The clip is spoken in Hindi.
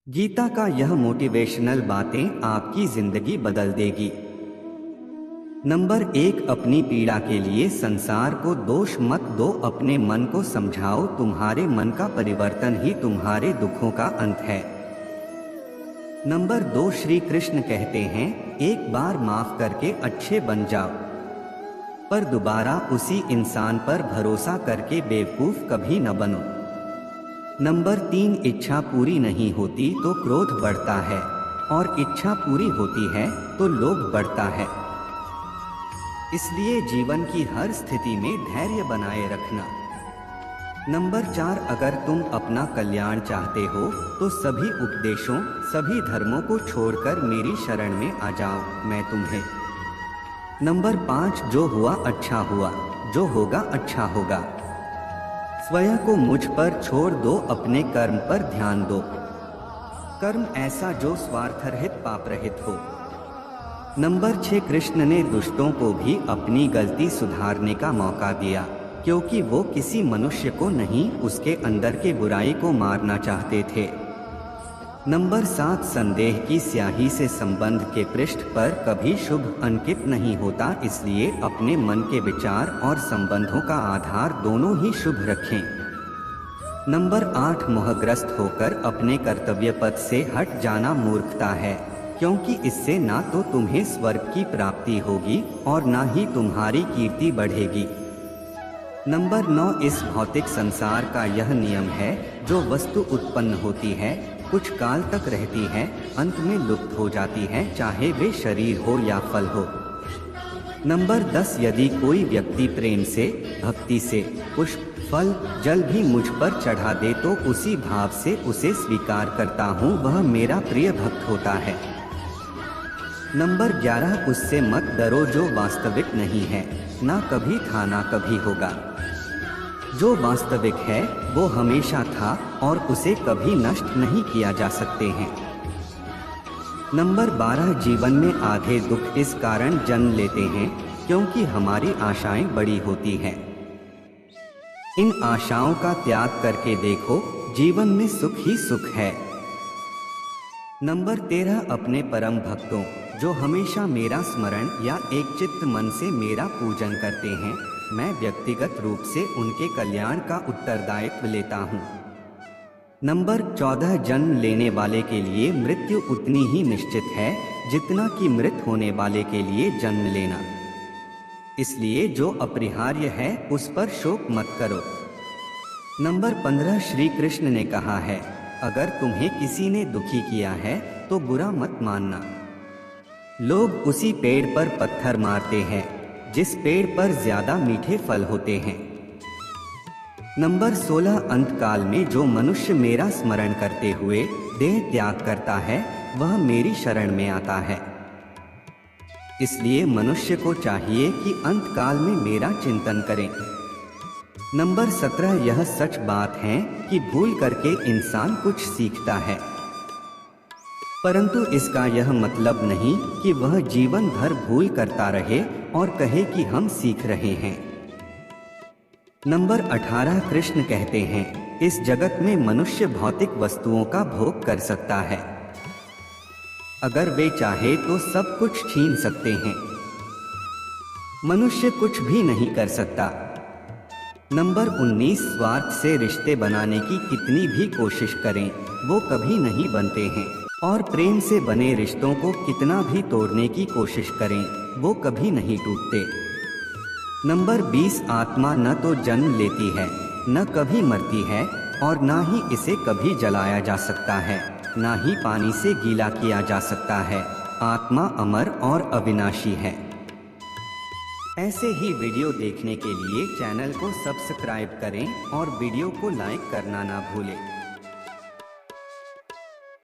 गीता का यह मोटिवेशनल बातें आपकी जिंदगी बदल देगी। नंबर 1, अपनी पीड़ा के लिए संसार को दोष मत दो, अपने मन को समझाओ, तुम्हारे मन का परिवर्तन ही तुम्हारे दुखों का अंत है। नंबर 2, श्री कृष्ण कहते हैं, एक बार माफ करके अच्छे बन जाओ, पर दोबारा उसी इंसान पर भरोसा करके बेवकूफ कभी न बनो। नंबर 3, इच्छा पूरी नहीं होती तो क्रोध बढ़ता है, और इच्छा पूरी होती है तो लोभ बढ़ता है। इसलिए जीवन की हर स्थिति में धैर्य बनाए रखना। नंबर 4, अगर तुम अपना कल्याण चाहते हो तो सभी उपदेशों, सभी धर्मों को छोड़कर मेरी शरण में आ जाओ, मैं तुम्हें। नंबर 5, जो हुआ अच्छा हुआ, जो होगा अच्छा होगा। स्वयं को मुझ पर छोड़ दो, अपने कर्म पर ध्यान दो। कर्म ऐसा जो स्वार्थरहित पाप रहित हो। नंबर 6, कृष्ण ने दुष्टों को भी अपनी गलती सुधारने का मौका दिया, क्योंकि वो किसी मनुष्य को नहीं, उसके अंदर के बुराई को मारना चाहते थे। नंबर 7, संदेह की स्याही से संबंध के पृष्ठ पर कभी शुभ अंकित नहीं होता, इसलिए अपने मन के विचार और संबंधों का आधार दोनों ही शुभ रखें। नंबर 8, मोहग्रस्त होकर अपने कर्तव्य पथ से हट जाना मूर्खता है, क्योंकि इससे ना तो तुम्हें स्वर्ग की प्राप्ति होगी और ना ही तुम्हारी कीर्ति बढ़ेगी। नंबर 9, इस भौतिक संसार का यह नियम है, जो वस्तु उत्पन्न होती है कुछ काल तक रहती है, अंत में लुप्त हो जाती है, चाहे वे शरीर हो या फल हो। नंबर 10, यदि कोई व्यक्ति प्रेम से, भक्ति से पुष्प, फल, जल भी मुझ पर चढ़ा दे तो उसी भाव से उसे स्वीकार करता हूँ, वह मेरा प्रिय भक्त होता है। नंबर 11, उससे मत डरो जो वास्तविक नहीं है, ना कभी था ना कभी होगा। जो वास्तविक है वो हमेशा था और उसे कभी नष्ट नहीं किया जा सकते हैं। नंबर 12, जीवन में आधे दुख इस कारण जन्म लेते हैं क्योंकि हमारी आशाएं बड़ी होती हैं। इन आशाओं का त्याग करके देखो, जीवन में सुख ही सुख है। नंबर 13, अपने परम भक्तों जो हमेशा मेरा स्मरण या एक चित्त मन से मेरा पूजन करते हैं, मैं व्यक्तिगत रूप से उनके कल्याण का उत्तरदायित्व लेता हूँ। नंबर 14, जन्म लेने वाले के लिए मृत्यु उतनी ही निश्चित है जितना कि मृत होने वाले के लिए जन्म लेना। इसलिए जो अपरिहार्य है उस पर शोक मत करो। नंबर 15, श्री कृष्ण ने कहा है, अगर तुम्हें किसी ने दुखी किया है तो बुरा मत मानना। लोग उसी पेड़ पर पत्थर मारते हैं जिस पेड़ पर ज्यादा मीठे फल होते हैं। नंबर 16, अंतकाल में जो मनुष्य मेरा स्मरण करते हुए देह त्याग करता है वह मेरी शरण में आता है। इसलिए मनुष्य को चाहिए कि अंतकाल में मेरा चिंतन करें। नंबर 17, यह सच बात है कि भूल करके इंसान कुछ सीखता है, परंतु इसका यह मतलब नहीं कि वह जीवन भर भूल करता रहे और कहे कि हम सीख रहे हैं। नंबर 18, कृष्ण कहते हैं, इस जगत में मनुष्य भौतिक वस्तुओं का भोग कर सकता है, अगर वे चाहे तो सब कुछ छीन सकते हैं। मनुष्य कुछ भी नहीं कर सकता। नंबर 19, स्वार्थ से रिश्ते बनाने की कितनी भी कोशिश करें वो कभी नहीं बनते हैं, और प्रेम से बने रिश्तों को कितना भी तोड़ने की कोशिश करें वो कभी नहीं टूटते। नंबर 20, आत्मा न तो जन्म लेती है, न कभी मरती है, और ना ही इसे कभी जलाया जा सकता है, ना ही पानी से गीला किया जा सकता है। आत्मा अमर और अविनाशी है। ऐसे ही वीडियो देखने के लिए चैनल को सब्सक्राइब करें और वीडियो को लाइक करना ना भूलें।